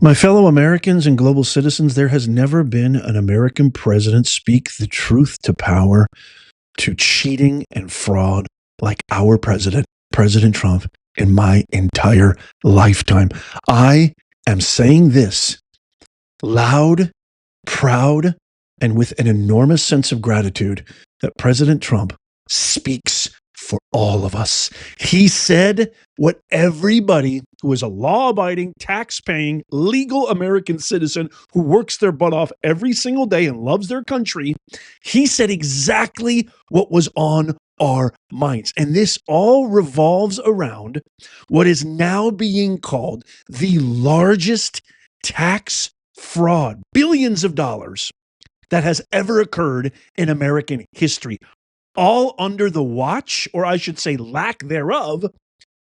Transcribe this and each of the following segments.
My fellow Americans and global citizens, there has never been an American president speak the truth to power, to cheating and fraud like our president, President Trump, in my entire lifetime. I am saying this loud, proud, and with an enormous sense of gratitude that President Trump speaks for all of us. He said what everybody who is a law-abiding, tax-paying, legal American citizen who works their butt off every single day and loves their country, he said exactly what was on our minds. And this all revolves around what is now being called the largest tax fraud, billions of dollars, that has ever occurred in American history, all under the watch, or I should say lack thereof,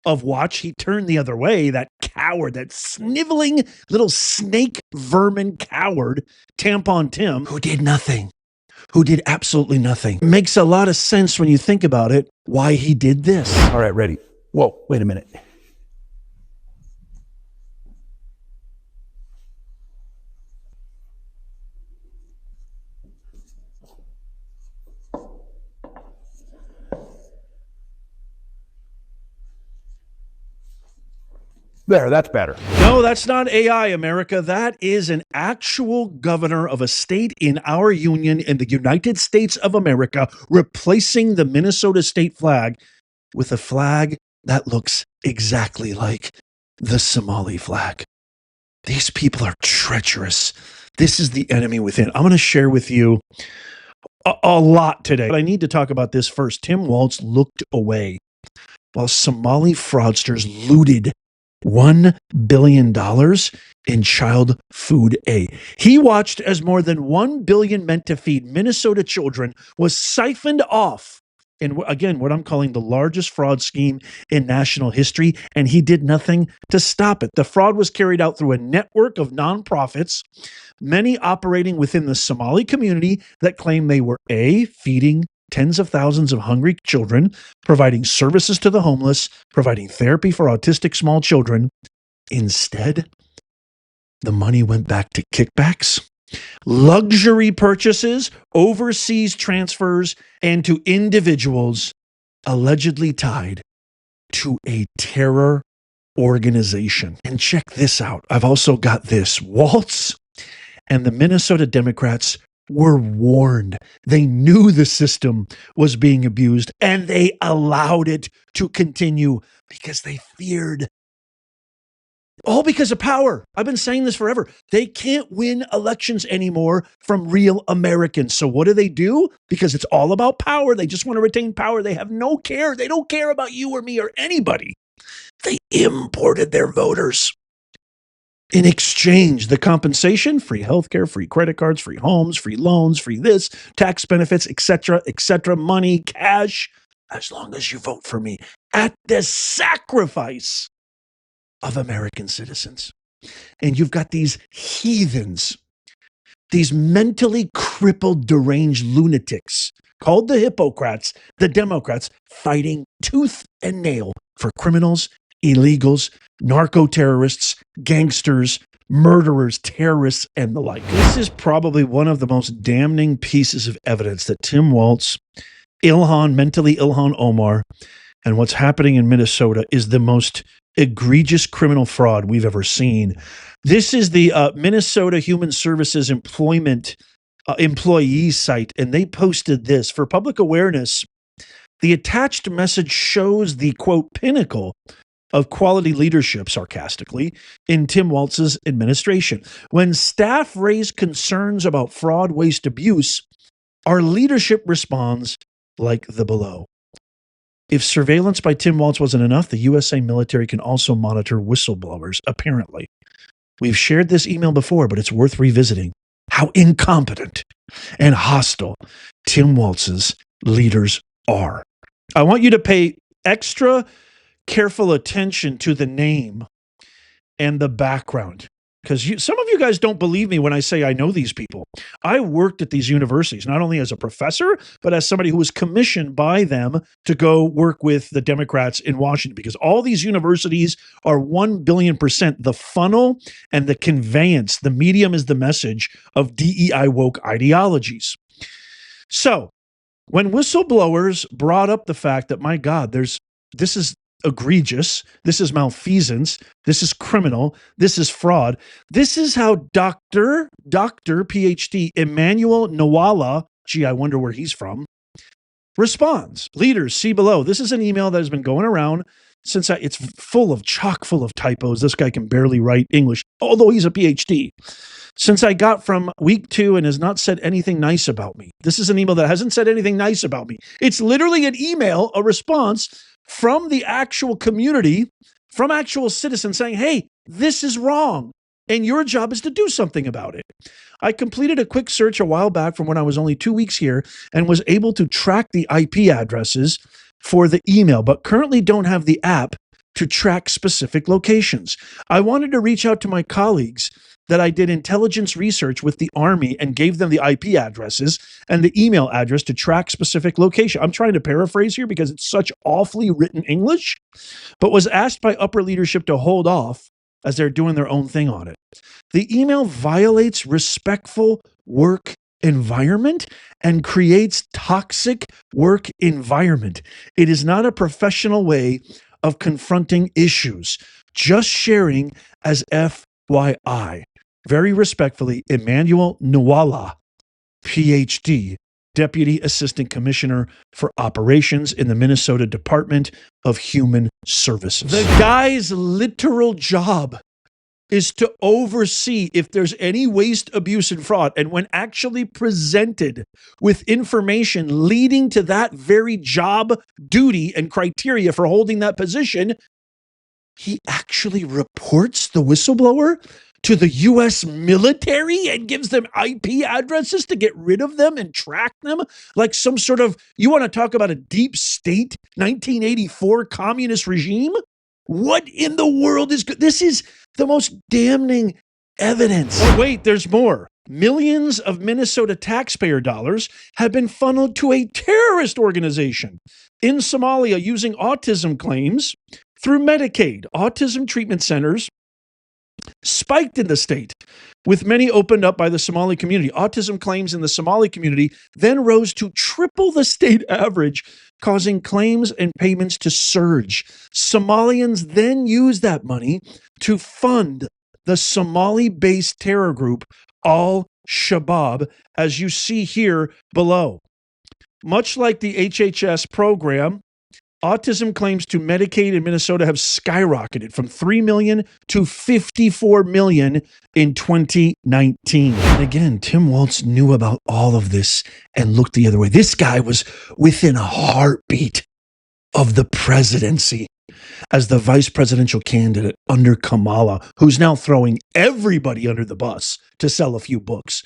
of watch. He turned the other way, that coward, that sniveling little snake vermin coward, Tampon Tim, who did nothing, who did absolutely nothing. Makes a lot of sense when you think about it, why he did this. All right, ready. Whoa, wait a minute. There, that's better. No, that's not AI, America. That is an actual governor of a state in our union in the United States of America replacing the Minnesota state flag with a flag that looks exactly like the Somali flag. These people are treacherous. This is the enemy within. I'm going to share with you a lot today, but I need to talk about this first. Tim Walz looked away while Somali fraudsters looted $1 billion in child food aid. He watched as more than $1 billion meant to feed Minnesota children was siphoned off in, again, what I'm calling the largest fraud scheme in national history, and he did nothing to stop it. The fraud was carried out through a network of nonprofits, many operating within the Somali community that claim they were feeding tens of thousands of hungry children, providing services to the homeless, providing therapy for autistic small children. Instead, the money went back to kickbacks, luxury purchases, overseas transfers, and to individuals allegedly tied to a terror organization. And check this out. I've also got this. Walz and the Minnesota Democrats were warned. They knew the system was being abused and they allowed it to continue because they feared. All because of power. I've been saying this forever. They can't win elections anymore from real Americans. So what do? Because it's all about power. They just want to retain power. They have no care. They don't care about you or me or anybody. They imported their voters. In exchange, the compensation, free healthcare, free credit cards, free homes, free loans, free this, tax benefits, etc., money, cash, as long as you vote for me, at the sacrifice of American citizens. And you've got these heathens, these mentally crippled, deranged lunatics called the Hippocrats, the Democrats, fighting tooth and nail for criminals, illegals, narco-terrorists, gangsters, murderers, terrorists, and the like. This is probably one of the most damning pieces of evidence that Tim Walz, mentally Ilhan Omar, and what's happening in Minnesota is the most egregious criminal fraud we've ever seen. This is the Minnesota Human Services employee site, and they posted this for public awareness. The attached message shows the, quote, pinnacle of quality leadership, sarcastically, in Tim Walz's administration. When staff raise concerns about fraud, waste, abuse, our leadership responds like the below. If surveillance by Tim Walz wasn't enough, the USA military can also monitor whistleblowers, apparently. We've shared this email before, but it's worth revisiting how incompetent and hostile Tim Walz's leaders are. I want you to pay extra careful attention to the name and the background. because some of you guys don't believe me when I say I know these people. I worked at these universities, not only as a professor, but as somebody who was commissioned by them to go work with the Democrats in Washington, because all these universities are 1,000,000,000% the funnel and the conveyance. The medium is the message of DEI woke ideologies. So when whistleblowers brought up the fact that, my God, this is egregious, this is malfeasance, this is criminal, this is fraud. This is how Dr. PhD Emmanuel Nawala, gee, I wonder where he's from, responds. Leaders, see below. This is an email that has been going around since it's chock full of typos. This guy can barely write English, although he's a PhD. Since I got from week 2 and has not said anything nice about me. This is an email that hasn't said anything nice about me. It's literally an email, a response from the actual community, from actual citizens saying, hey, this is wrong, and your job is to do something about it. I completed a quick search a while back from when I was only 2 weeks here and was able to track the IP addresses for the email, but currently don't have the app to track specific locations. I wanted to reach out to my colleagues that I did intelligence research with the Army and gave them the IP addresses and the email address to track specific location. I'm trying to paraphrase here because it's such awfully written English, but was asked by upper leadership to hold off as they're doing their own thing on it. The email violates respectful work environment and creates toxic work environment. It is not a professional way of confronting issues, just sharing as FYI. Very respectfully, Emmanuel Nawala, PhD, Deputy Assistant Commissioner for Operations in the Minnesota Department of Human Services. The guy's literal job is to oversee if there's any waste, abuse, and fraud. And when actually presented with information leading to that very job duty and criteria for holding that position, he actually reports the whistleblower to the U.S. military and gives them IP addresses to get rid of them and track them like some sort of, you want to talk about a deep state 1984 communist regime? What in the world is good? This is the most damning evidence. Oh, wait, there's more. Millions of Minnesota taxpayer dollars have been funneled to a terrorist organization in Somalia using autism claims through Medicaid. Autism treatment centers spiked in the state, with many opened up by the Somali community. Autism claims in the Somali community then rose to triple the state average, causing claims and payments to surge. Somalians then used that money to fund the Somali-based terror group Al-Shabaab, as you see here below. Much like the HHS program, autism claims to Medicaid in Minnesota have skyrocketed from 3 million to 54 million in 2019. And again, Tim Walz knew about all of this and looked the other way. This guy was within a heartbeat of the presidency as the vice presidential candidate under Kamala, who's now throwing everybody under the bus to sell a few books.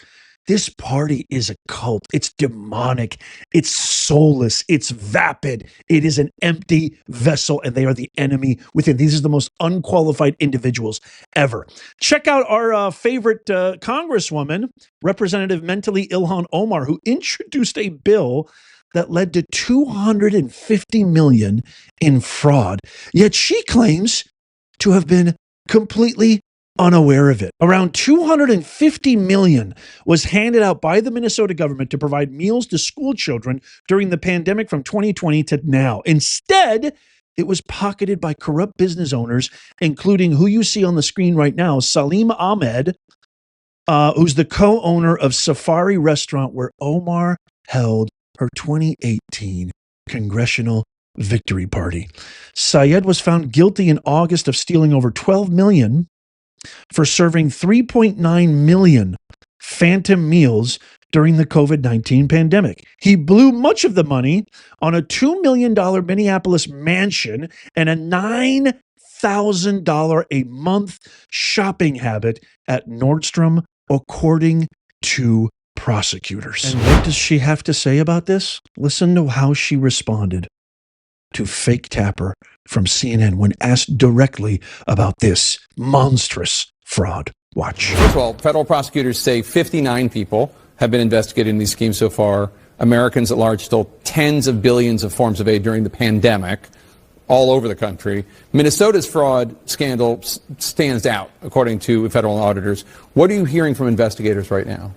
This party is a cult. It's demonic. It's soulless. It's vapid. It is an empty vessel, and they are the enemy within. These are the most unqualified individuals ever. Check out our favorite Congresswoman, Representative Mentally Ilhan Omar, who introduced a bill that led to $250 million in fraud. Yet she claims to have been completely unaware of it. Around $250 million was handed out by the Minnesota government to provide meals to school children during the pandemic from 2020 to now. Instead, it was pocketed by corrupt business owners, including who you see on the screen right now, Salim Ahmed, who's the co-owner of Safari Restaurant, where Omar held her 2018 congressional victory party. Syed was found guilty in August of stealing over $12 million for serving 3.9 million phantom meals during the COVID-19 pandemic. He blew much of the money on a $2 million Minneapolis mansion and a $9,000 a month shopping habit at Nordstrom, according to prosecutors. And what does she have to say about this? Listen to how she responded to Fake Tapper from CNN when asked directly about this monstrous fraud. Watch. First of all, federal prosecutors say 59 people have been investigated in these schemes so far. Americans at large stole tens of billions of forms of aid during the pandemic all over the country. Minnesota's fraud scandal stands out, according to federal auditors. What are you hearing from investigators right now?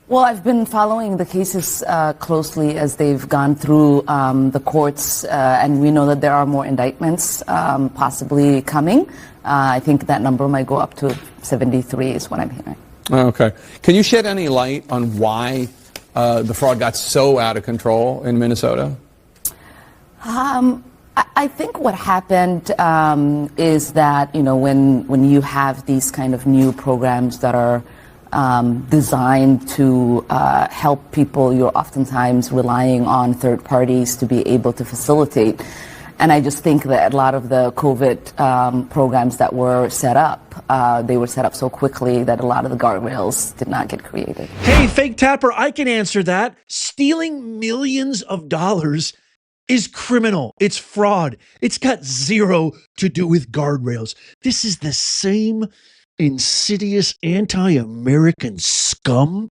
Well, I've been following the cases closely as they've gone through the courts, and we know that there are more indictments possibly coming. I think that number might go up to 73 is what I'm hearing. Okay. Can you shed any light on why the fraud got so out of control in Minnesota? I think what happened is that, when you have these kind of new programs that are designed to help people, you're oftentimes relying on third parties to be able to facilitate. And I just think that a lot of the COVID programs that were set up, they were set up so quickly that a lot of the guardrails did not get created. Hey, fake tapper, I can answer that. Stealing millions of dollars is criminal. It's fraud. It's got zero to do with guardrails. This is the same insidious anti-American scum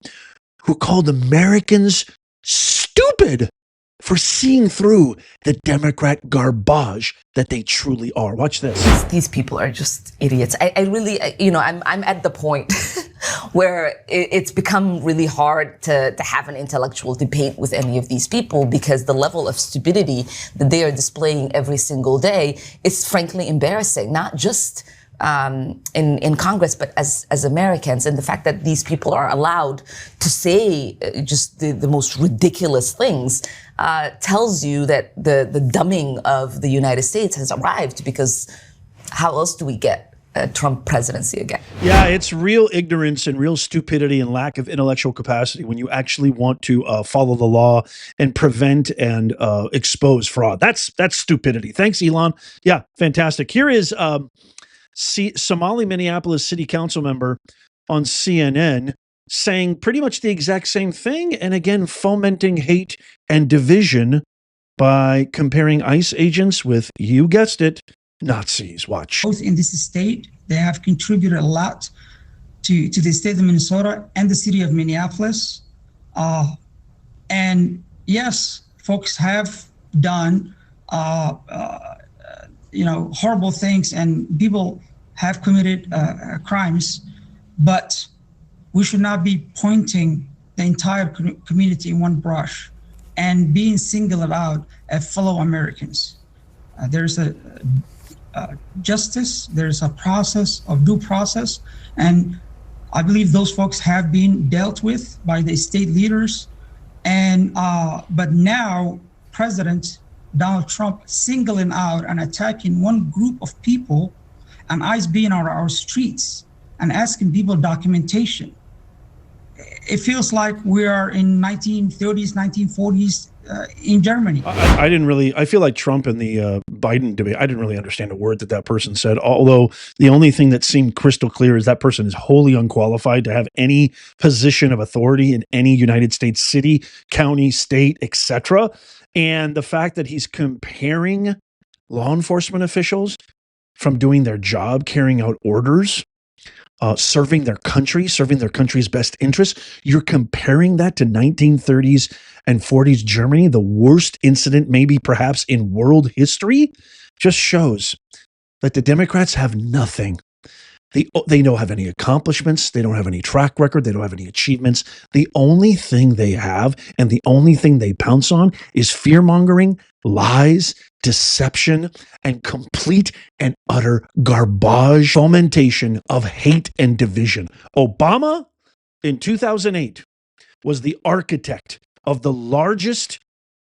who called Americans stupid for seeing through the Democrat garbage that they truly are. Watch this. These people are just idiots. I really, I'm at the point where it's become really hard to have an intellectual debate with any of these people because the level of stupidity that they are displaying every single day is frankly embarrassing, not just in Congress, but as Americans, and the fact that these people are allowed to say just the most ridiculous things tells you that the dumbing of the United States has arrived, because how else do we get a Trump presidency again? Yeah, it's real ignorance and real stupidity and lack of intellectual capacity when you actually want to follow the law and prevent and expose fraud. That's stupidity. Thanks, Elon. Yeah, fantastic. Here is Somali Minneapolis city council member on CNN saying pretty much the exact same thing, and again fomenting hate and division by comparing ICE agents with, you guessed it, Nazis. Watch. Both in this state, they have contributed a lot to the state of Minnesota and the city of Minneapolis. And yes, folks have done horrible things, and people have committed crimes, but we should not be pointing the entire community in one brush and being singled out as fellow Americans. There's a justice, there's a process of due process, and I believe those folks have been dealt with by the state leaders. And but now President Donald Trump singling out and attacking one group of people, and ICE being on our streets and asking people documentation. It feels like we are in 1930s, 1940s in Germany. I feel like Trump and the Biden debate, I didn't really understand a word that person said, although the only thing that seemed crystal clear is that person is wholly unqualified to have any position of authority in any United States city, county, state, etc. And the fact that he's comparing law enforcement officials from doing their job, carrying out orders, serving their country's best interests. You're comparing that to 1930s and 40s Germany, the worst incident maybe perhaps in world history, just shows that the Democrats have nothing. They don't have any accomplishments. They don't have any track record. They don't have any achievements. The only thing they have and the only thing they pounce on is fear-mongering, lies, deception, and complete and utter garbage, fomentation of hate and division. Obama, in 2008, was the architect of the largest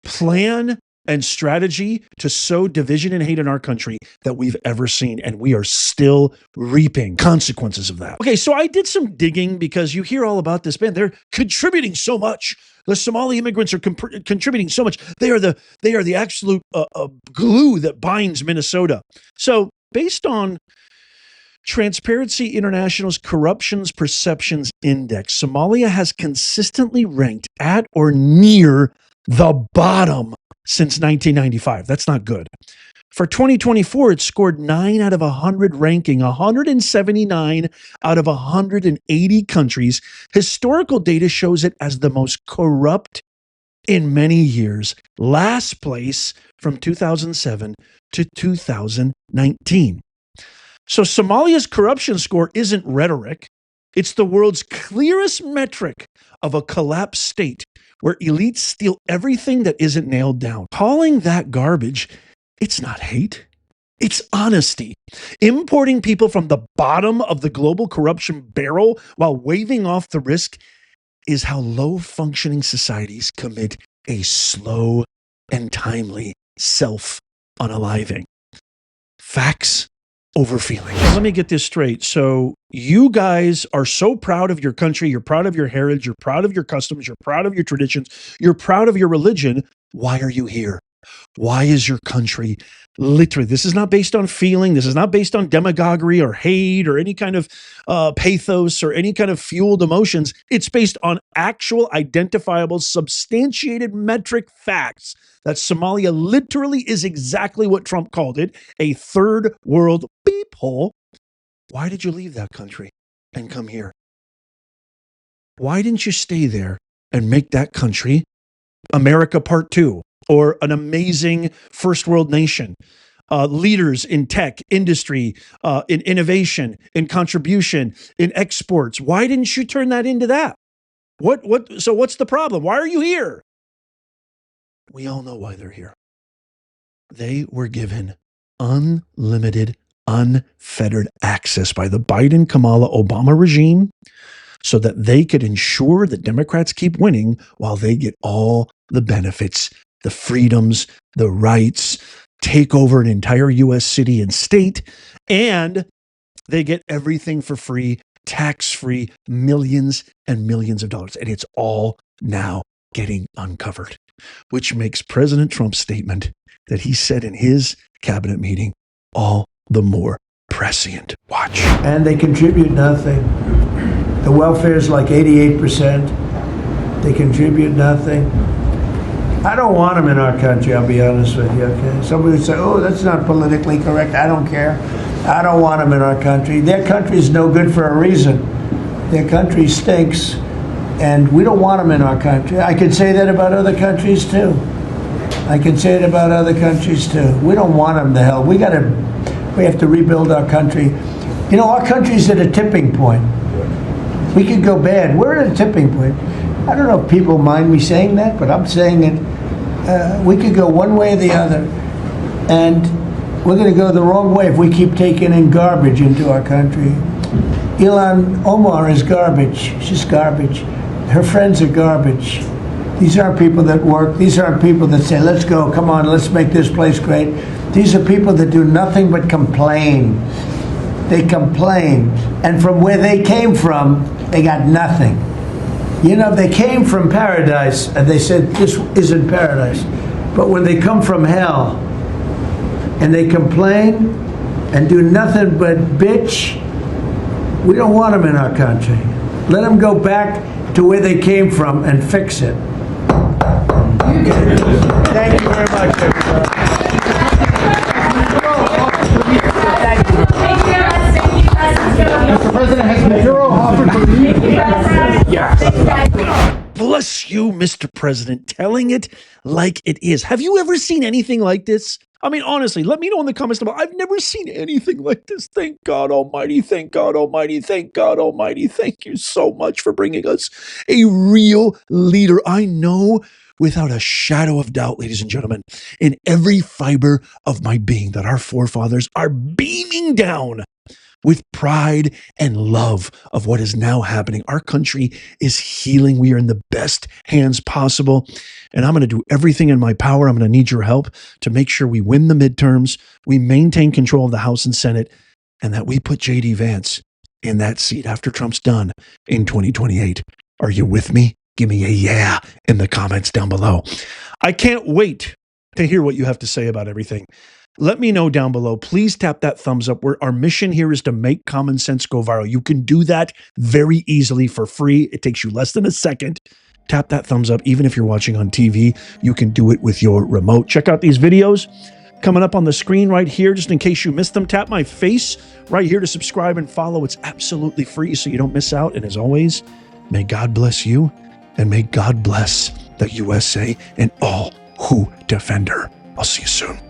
plan and strategy to sow division and hate in our country that we've ever seen, and we are still reaping consequences of that. Okay, so I did some digging because you hear all about this, man. They're contributing so much. The Somali immigrants are contributing so much. They are the absolute glue that binds Minnesota. So based on Transparency International's Corruptions Perceptions Index, Somalia has consistently ranked at or near the bottom since 1995. That's not good. For 2024, it scored 9 out of 100 ranking, 179 out of 180 countries. Historical data shows it as the most corrupt in many years, last place from 2007 to 2019. So Somalia's corruption score isn't rhetoric. It's the world's clearest metric of a collapsed state where elites steal everything that isn't nailed down. Calling that garbage, it's not hate. It's honesty. Importing people from the bottom of the global corruption barrel while waving off the risk is how low-functioning societies commit a slow and timely self-unaliving. Facts over feelings. Let me get this straight. So you guys are so proud of your country, you're proud of your heritage, you're proud of your customs, you're proud of your traditions, you're proud of your religion. Why are you here? Why is your country literally, this is not based on feeling, this is not based on demagoguery or hate or any kind of pathos or any kind of fueled emotions. It's based on actual, identifiable, substantiated metric facts that Somalia literally is exactly what Trump called it, a third world beep hole. Why did you leave that country and come here? Why didn't you stay there and make that country America Part 2? Or an amazing first world nation, leaders in tech, industry, in innovation, in contribution, in exports. Why didn't you turn that into that? So what's the problem? Why are you here? We all know why they're here. They were given unlimited, unfettered access by the Biden-Kamala Obama regime so that they could ensure that Democrats keep winning while they get all the benefits, the freedoms, the rights, take over an entire U.S. city and state, and they get everything for free, tax-free, millions and millions of dollars. And it's all now getting uncovered, which makes President Trump's statement that he said in his cabinet meeting all the more prescient. Watch. And they contribute nothing. The welfare is like 88%. They contribute nothing. I don't want them in our country, I'll be honest with you, okay? Somebody would say, oh, that's not politically correct. I don't care. I don't want them in our country. Their country is no good for a reason. Their country stinks, and we don't want them in our country. I could say that about other countries, too. I can say it about other countries, too. We don't want them to hell. We have to rebuild our country. You know, our country's at a tipping point. We could go bad. We're at a tipping point. I don't know if people mind me saying that, but I'm saying it. We could go one way or the other, and we're going to go the wrong way if we keep taking in garbage into our country. Ilhan Omar is garbage. She's garbage. Her friends are garbage. These aren't people that work. These aren't people that say, let's go, come on, let's make this place great. These are people that do nothing but complain. They complain. And from where they came from, they got nothing. You know, they came from paradise, and they said, this isn't paradise. But when they come from hell, and they complain, and do nothing but bitch, we don't want them in our country. Let them go back to where they came from and fix it. Thank you very much, everybody. Mr. President, has Maduro offered to leave? Yeah. Bless you, Mr. President, telling it like it is. Have you ever seen anything like this? I mean, honestly, let me know in the comments below. I've never seen anything like this. Thank God Almighty. Thank God Almighty. Thank God Almighty. Thank you so much for bringing us a real leader. I know without a shadow of doubt, ladies and gentlemen, in every fiber of my being that our forefathers are beaming down with pride and love of what is now happening. Our country is healing. We are in the best hands possible. And I'm going to do everything in my power. I'm going to need your help to make sure we win the midterms, we maintain control of the House and Senate, and that we put J.D. Vance in that seat after Trump's done in 2028. Are you with me? Give me a yeah in the comments down below. I can't wait to hear what you have to say about everything. Let me know down below. Please tap that thumbs up. Our mission here is to make common sense go viral. You can do that very easily for free. It takes you less than a second. Tap that thumbs up. Even if you're watching on TV, you can do it with your remote. Check out these videos coming up on the screen right here, just in case you missed them. Tap my face right here to subscribe and follow. It's absolutely free, so you don't miss out. And as always, may God bless you, and may God bless the USA and all who defend her. I'll see you soon.